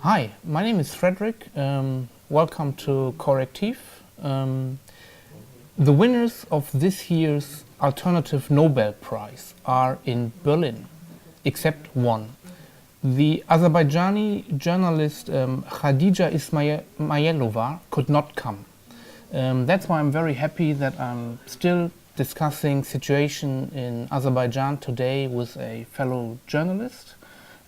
Hi, my name is Frederik. Welcome to CORRECTIV. The winners of this year's Alternative Nobel Prize are in Berlin, except one. The Azerbaijani journalist Khadija Ismayilova could not come. That's why I'm very happy that I'm still discussing situation in Azerbaijan today with a fellow journalist,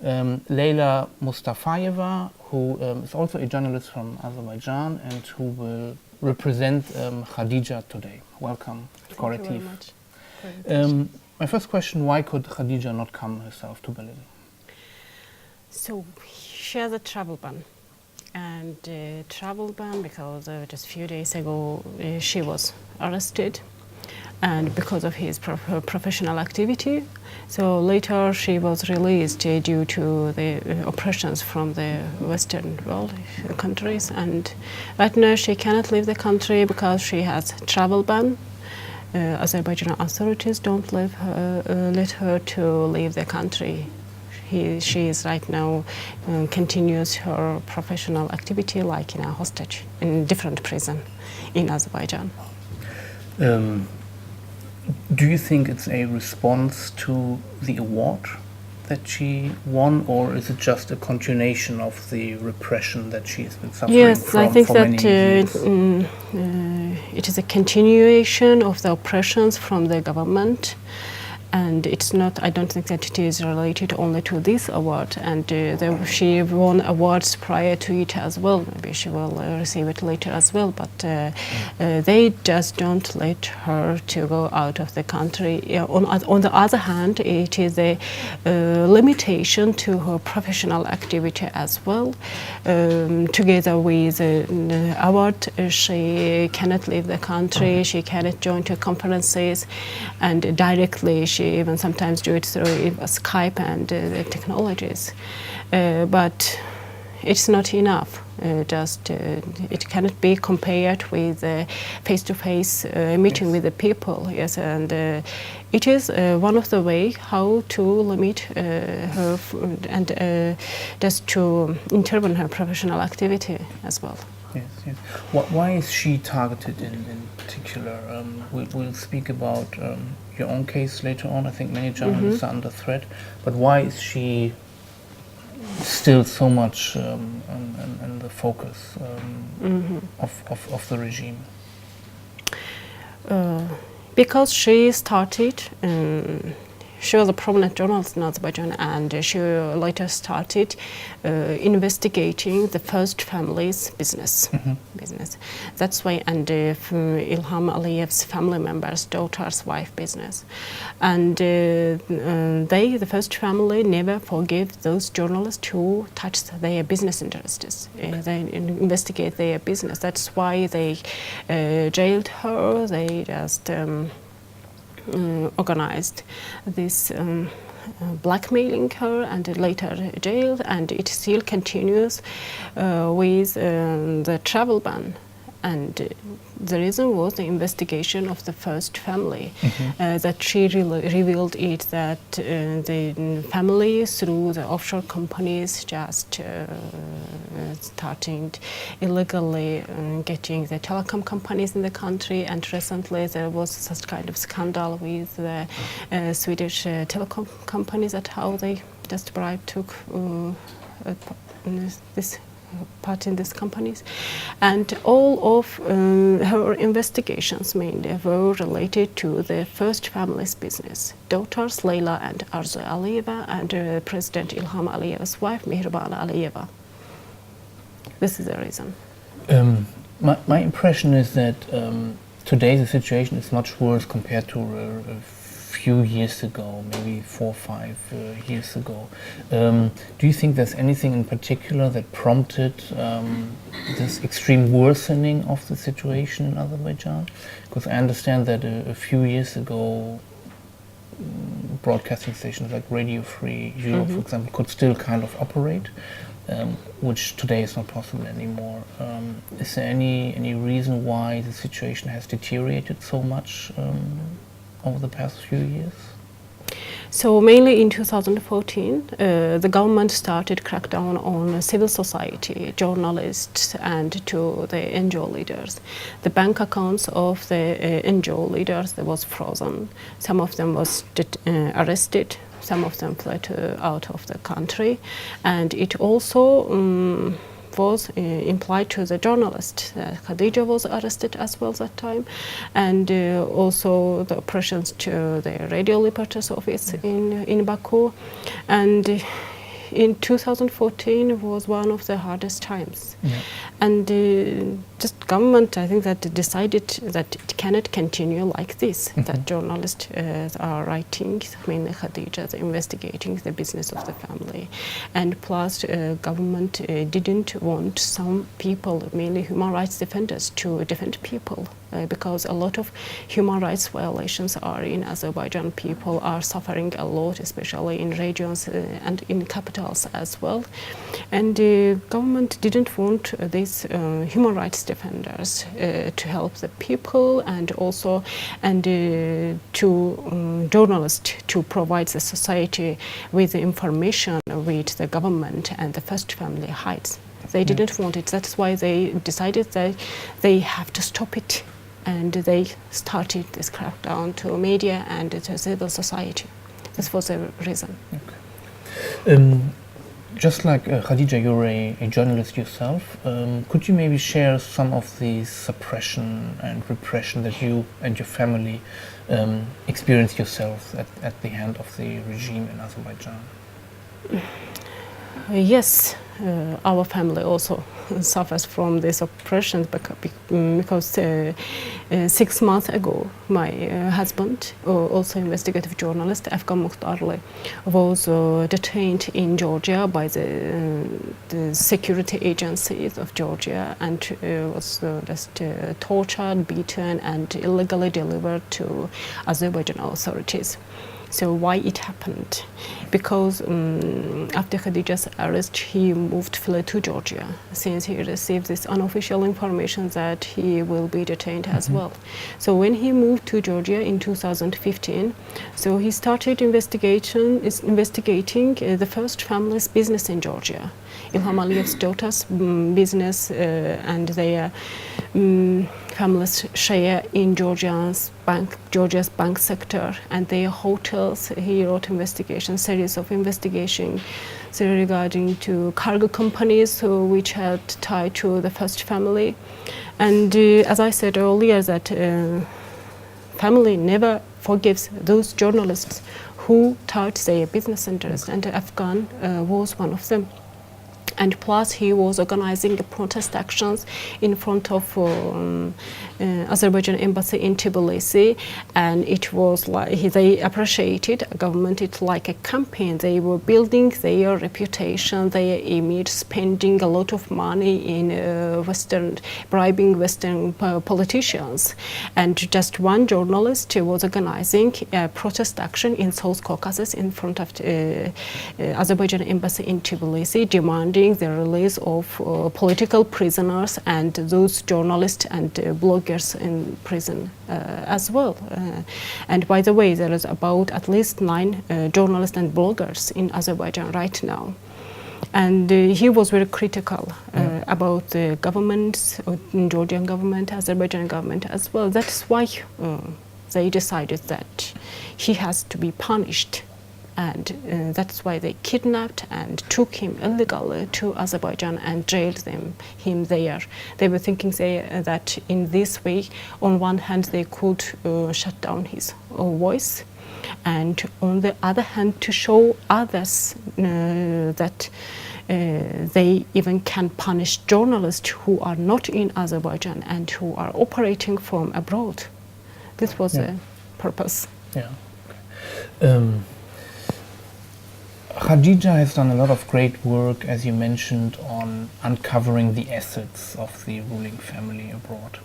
Leyla Mustafayeva, who is also a journalist from Azerbaijan and who will represent Khadija today. Welcome to CORRECTIV. Thank you very much. My first question, why could Khadija not come herself to Berlin? So she has a travel ban, and travel ban because just a few days ago she was arrested, and because of her professional activity. So later she was released due to the oppressions from the Western world countries, and right now she cannot leave the country because she has travel ban. Azerbaijan authorities don't let her to leave the country. She is right now continues her professional activity like in a hostage in different prison in Azerbaijan. Do you think it's a response to the award that she won, or is it just a continuation of the repression that she has been suffering Yes, I think for that many years? it is a continuation of the oppressions from the government. And it's not, I don't think that it is related only to this award. And she won awards prior to it as well. Maybe she will receive it later as well. But they just don't let her to go out of the country. On the other hand, it is a limitation to her professional activity as well. Together with the award, she cannot leave the country. She cannot join to conferences, and directly she even sometimes do it through Skype and the technologies. But it's not enough. It cannot be compared with face-to-face meeting with the people. Yes, and it is one of the ways how to limit her and just to intervene her professional activity as well. Yes, yes. Why is she targeted in particular? We'll speak about your own case later on. I think many journalists are under threat, but why is she still so much in the focus of the regime? Because she started, she was a prominent journalist in Azerbaijan, and she later started investigating the first family's business. That's why, and Ilham Aliyev's family members' daughter's wife business. And the first family never forgive those journalists who touched their business interests. They investigate their business. That's why they jailed her. They just organized this blackmailing her and later jailed, and it still continues with the travel ban. And the reason was the investigation of the first family, that she revealed it that the family through the offshore companies just starting illegally getting the telecom companies in the country. And recently there was such kind of scandal with the Swedish telecom companies, that how they just took this part in these companies. And all of her investigations mainly were related to the first family's business. Daughters Leyla and Arzu Aliyeva, and President Ilham Aliyev's wife Mihriban Aliyeva. This is the reason. My impression is that today the situation is much worse compared to a few years ago, maybe 4 or 5 years ago. Do you think there's anything in particular that prompted this extreme worsening of the situation in Azerbaijan? Because I understand that a few years ago broadcasting stations like Radio Free Europe, for example, could still kind of operate, which today is not possible anymore. Is there any reason why the situation has deteriorated so much over the past few years? So mainly in 2014, the government started crackdown on civil society, journalists, and to the NGO leaders. The bank accounts of the NGO leaders was frozen. Some of them was arrested. Some of them fled out of the country, and it also was implied to the journalist. Khadija was arrested as well that time, and also the operations to the radio reporter's office in Baku. And in 2014 was one of the hardest times. Yeah. And just government, I think, that decided that it cannot continue like this, that journalists are writing, mainly Khadija, investigating the business of the family. And plus, government didn't want some people, mainly human rights defenders, to defend people. Because a lot of human rights violations are in Azerbaijan. People are suffering a lot, especially in regions and in capitals as well. And the government didn't want these human rights defenders to help the people, and also to journalists to provide the society with the information which the government and the first family hides. They didn't want it. That's why they decided that they have to stop it. And they started this crackdown to media and to civil society. This was the reason. Okay. Just like Khadija, you're a journalist yourself. Could you maybe share some of the suppression and repression that you and your family experienced yourself at the hand of the regime in Azerbaijan? Yes, our family also suffers from this oppression because 6 months ago my husband, also investigative journalist Afgan Mukhtarli, was detained in Georgia by the security agencies of Georgia, and was just tortured, beaten, and illegally delivered to Azerbaijan authorities. So why it happened? Because after Khadija's arrest, he fled to Georgia, since he received this unofficial information that he will be detained as well. So when he moved to Georgia in 2015, so he started investigating the first family's business in Georgia. Ilham Aliyev's daughter's business and their family's share in Georgia's bank sector and their hotels. He wrote series of investigations regarding to cargo companies which had tied to the first family. And as I said earlier, that family never forgives those journalists who touted their business interests, and Afghan was one of them. And plus, he was organizing protest actions in front of Azerbaijan embassy in Tbilisi, and it was like they appreciated government. It's like a campaign. They were building their reputation, their image, spending a lot of money in bribing Western politicians. And just one journalist was organizing a protest action in South Caucasus in front of Azerbaijan embassy in Tbilisi, demanding the release of political prisoners and those journalists and bloggers in prison as well. And by the way, there is about at least 9 journalists and bloggers in Azerbaijan right now. And he was very critical about the governments, Georgian government, Azerbaijan government as well. That's why they decided that he has to be punished. And that's why they kidnapped and took him illegally to Azerbaijan and jailed him there. They were thinking that in this way, on one hand, they could shut down his voice, and on the other hand, to show others that they even can punish journalists who are not in Azerbaijan and who are operating from abroad. This was the purpose. Yeah. Khadija has done a lot of great work, as you mentioned, on uncovering the assets of the ruling family abroad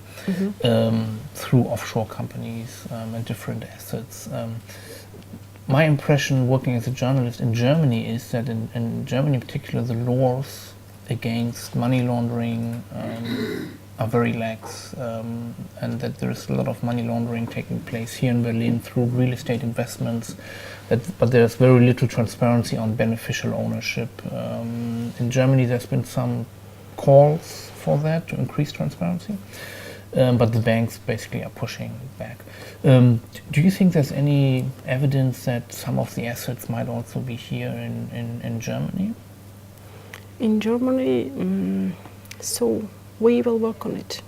through offshore companies and different assets. My impression working as a journalist in Germany is that in Germany in particular, the laws against money laundering are very lax, and that there's a lot of money laundering taking place here in Berlin through real estate investments but there's very little transparency on beneficial ownership. In Germany, there's been some calls for that to increase transparency, but the banks basically are pushing back. Do you think there's any evidence that some of the assets might also be here in Germany? In Germany, so we will work on it.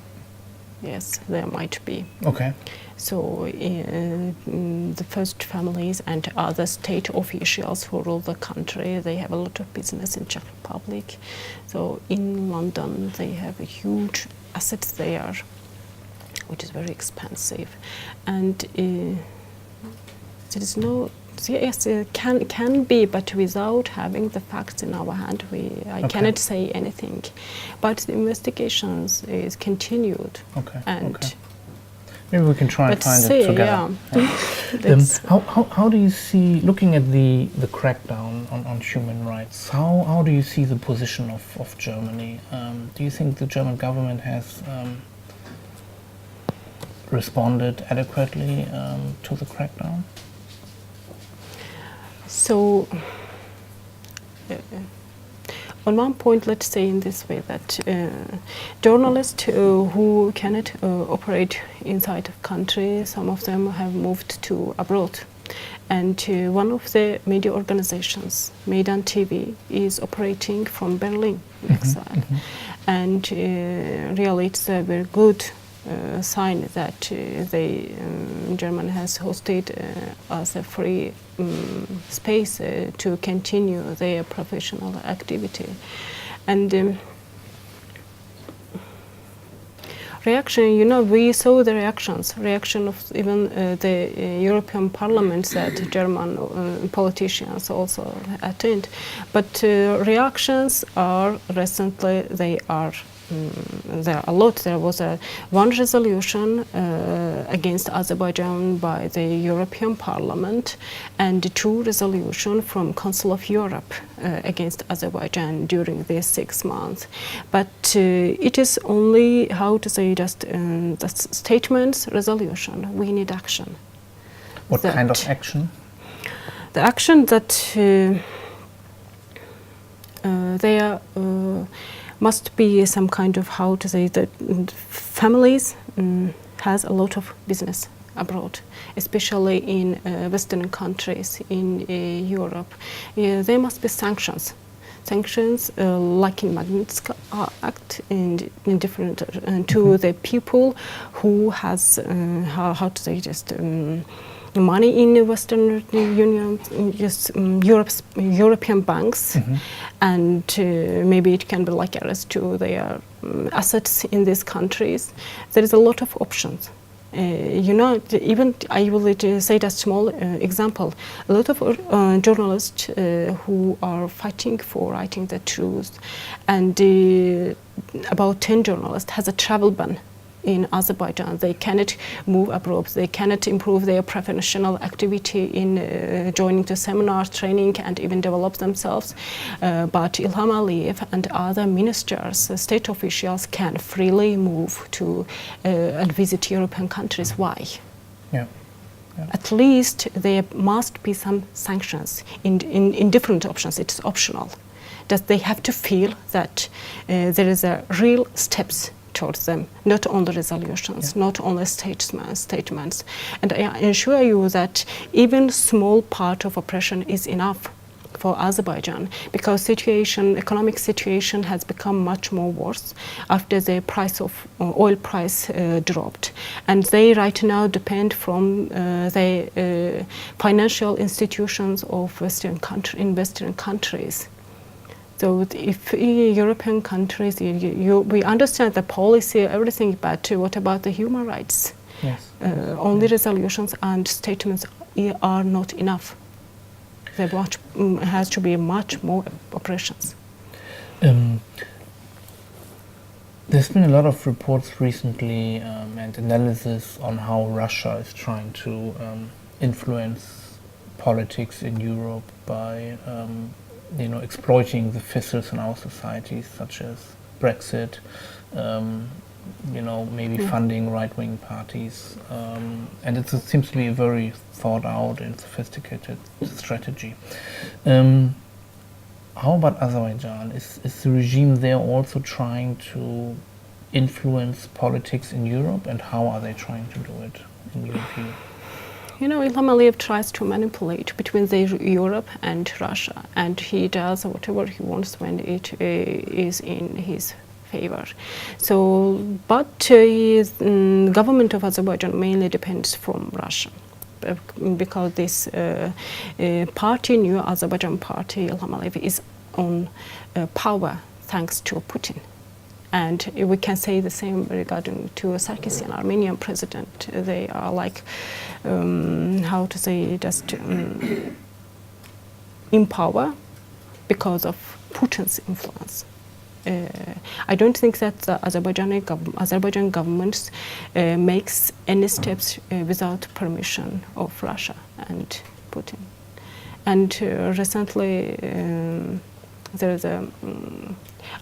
Yes, there might be. Okay. So the first families and other state officials who rule the country, they have a lot of business in Czech Republic. So in London, they have a huge assets there, which is very expensive. And there is no, yes, it can be, but without having the facts in our hand, I cannot say anything. But the investigations is continued. Okay. And maybe we can try and find it together. Yeah. How do you see, looking at the crackdown on human rights, how do you see the position of Germany? Do you think the German government has responded adequately to the crackdown? So, on one point, let's say in this way that journalists who cannot operate inside the country, some of them have moved to abroad. And one of the media organizations, Maidan TV, is operating from Berlin in exile. And really it's a very good sign that Germany has hosted as a free space to continue their professional activity. And reaction, we saw the reaction of even the European Parliament that German politicians also attend. But reactions are recently, there are a lot. There was one resolution against Azerbaijan by the European Parliament and 2 resolutions from Council of Europe against Azerbaijan during these 6 months. But it is only, how to say, just statements, resolution. We need action. What kind of action? The action that there must be some kind of, how to say, that families has a lot of business abroad, especially in Western countries in Europe. There must be sanctions. Sanctions like in Magnitsky Act in different to the people who has, how to say, just money in the Western Union, just European banks, and maybe it can be like arrest to their assets in these countries. There is a lot of options. Even I will say a small example. A lot of journalists who are fighting for writing the truth, and about 10 journalists has a travel ban in Azerbaijan. They cannot move abroad. They cannot improve their professional activity in joining the seminar, training, and even develop themselves. But Ilham Aliyev and other ministers, state officials, can freely move to and visit European countries. Why? Yeah. At least there must be some sanctions in different options. It's optional. That they have to feel that there is a real steps towards them, not only resolutions, not only statements. And I assure you that even small part of oppression is enough for Azerbaijan, because economic situation has become much more worse after the price of oil price dropped, and they right now depend from the financial institutions of Western countries. So if European countries, we understand the policy, everything, but what about the human rights? Yes. Only resolutions and statements are not enough. There has to be much more operations. There's been a lot of reports recently and analysis on how Russia is trying to influence politics in Europe by exploiting the fissures in our societies, such as Brexit, maybe funding right-wing parties, and it seems to be a very thought-out and sophisticated strategy. How about Azerbaijan? Is the regime there also trying to influence politics in Europe, and how are they trying to do it in your view? Ilham Aliyev tries to manipulate between Europe and Russia, and he does whatever he wants when it is in his favor. So, but his government of Azerbaijan mainly depends from Russia, because this party, New Azerbaijan Party, Ilham Aliyev, is on power thanks to Putin. And we can say the same regarding to Sarkisian, Armenian president. They are like, just in power because of Putin's influence. I don't think that the Azerbaijan government makes any steps without permission of Russia and Putin. And recently there is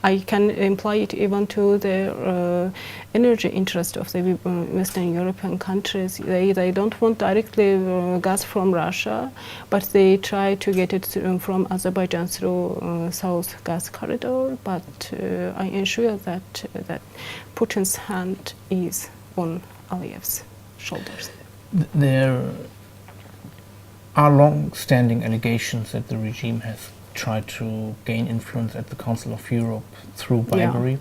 I can imply it even to the energy interest of the Western European countries. They don't want directly gas from Russia, but they try to get it from Azerbaijan through South Gas Corridor. But I ensure that Putin's hand is on Aliyev's shoulders. There are long-standing allegations that the regime has tried to gain influence at the Council of Europe through bribery. Yeah.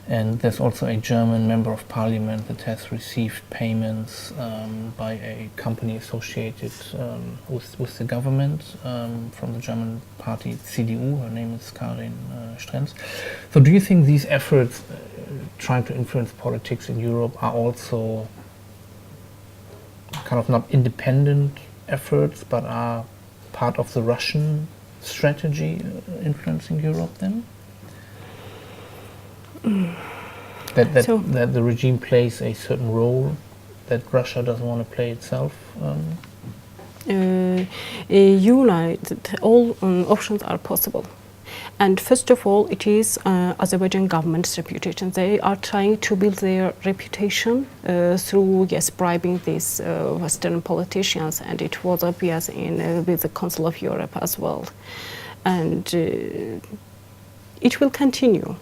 And there's also a German member of parliament that has received payments by a company associated with the government from the German party CDU. Her name is Karin Strenz. So do you think these efforts trying to influence politics in Europe are also kind of not independent efforts, but are part of the Russian strategy influencing Europe then? That the regime plays a certain role that Russia doesn't want to play itself? All options are possible. And first of all, it is Azerbaijan government's reputation. They are trying to build their reputation through, bribing these Western politicians, and it was obvious with the Council of Europe as well. And it will continue.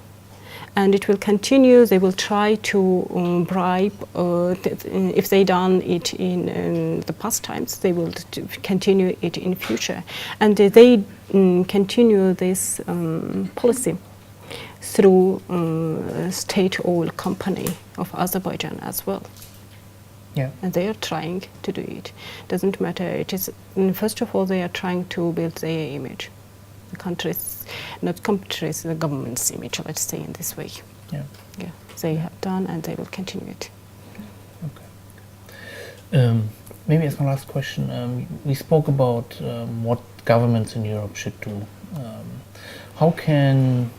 And it will continue. They will try to bribe. If they done it in the past times, they will continue it in future. And they continue this policy through state oil company of Azerbaijan as well. Yeah. And they are trying to do it. Doesn't matter. It is first of all they are trying to build their image. The countries, not countries, the government's image, let's say in this way. Yeah. Yeah. They have done and they will continue it. Okay. Maybe as my last question, we spoke about what governments in Europe should do. How can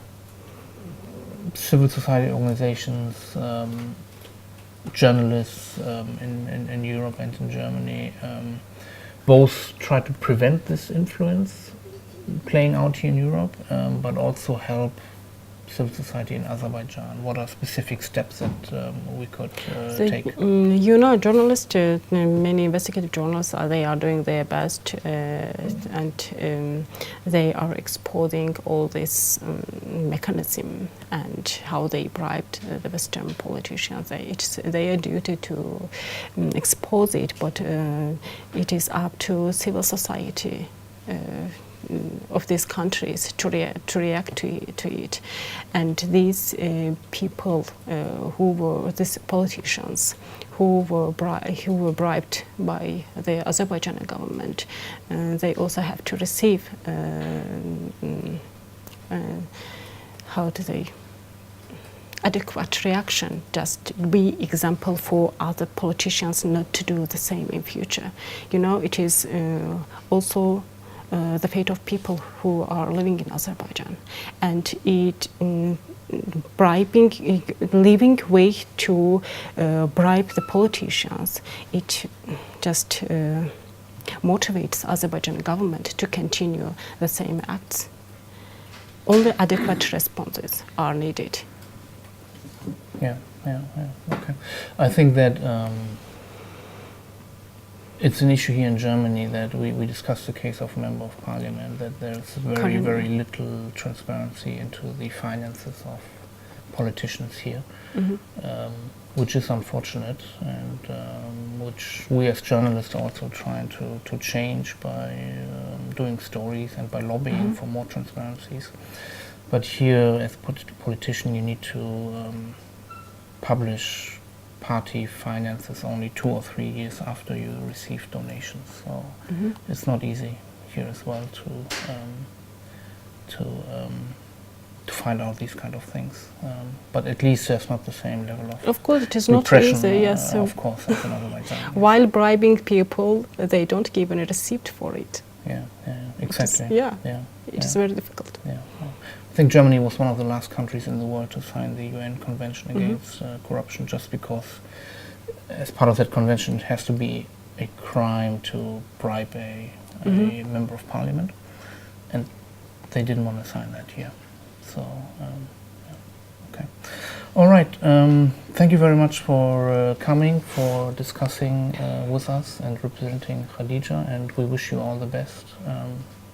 civil society organizations, journalists in Europe and in Germany both try to prevent this influence playing out here in Europe, but also help civil society in Azerbaijan? What are specific steps that we could take? Journalists, many investigative journalists, they are doing their best, and they are exposing all this mechanism and how they bribed the Western politicians. It's their duty to expose it, but it is up to civil society of these countries to react to it. And these people these politicians who were bribed by the Azerbaijani government, they also have to receive adequate reaction, just be example for other politicians not to do the same in future. It is also the fate of people who are living in Azerbaijan, and it leaving way to bribe the politicians. It just motivates Azerbaijan government to continue the same acts. Only adequate responses are needed. Yeah, Okay. I think that it's an issue here in Germany that we discussed the case of Member of Parliament, that there's very little transparency into the finances of politicians here, which is unfortunate, and which we as journalists are also trying to change by doing stories and by lobbying for more transparencies. But here, as politician, you need to publish party finances only 2 or 3 years after you receive donations. So it's not easy here as well to find out these kind of things. But at least there's not the same level of course, it is not easy. Yes, of course, as in Azerbaijan. While bribing people, they don't give any receipt for it. Exactly. It is very difficult. I think Germany was one of the last countries in the world to sign the UN Convention against corruption, just because as part of that convention it has to be a crime to bribe a member of parliament, and they didn't want to sign that here. So, okay. All right. Thank you very much for coming, for discussing with us and representing Khadija, and we wish you all the best.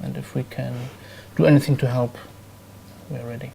And if we can do anything to help, we're ready.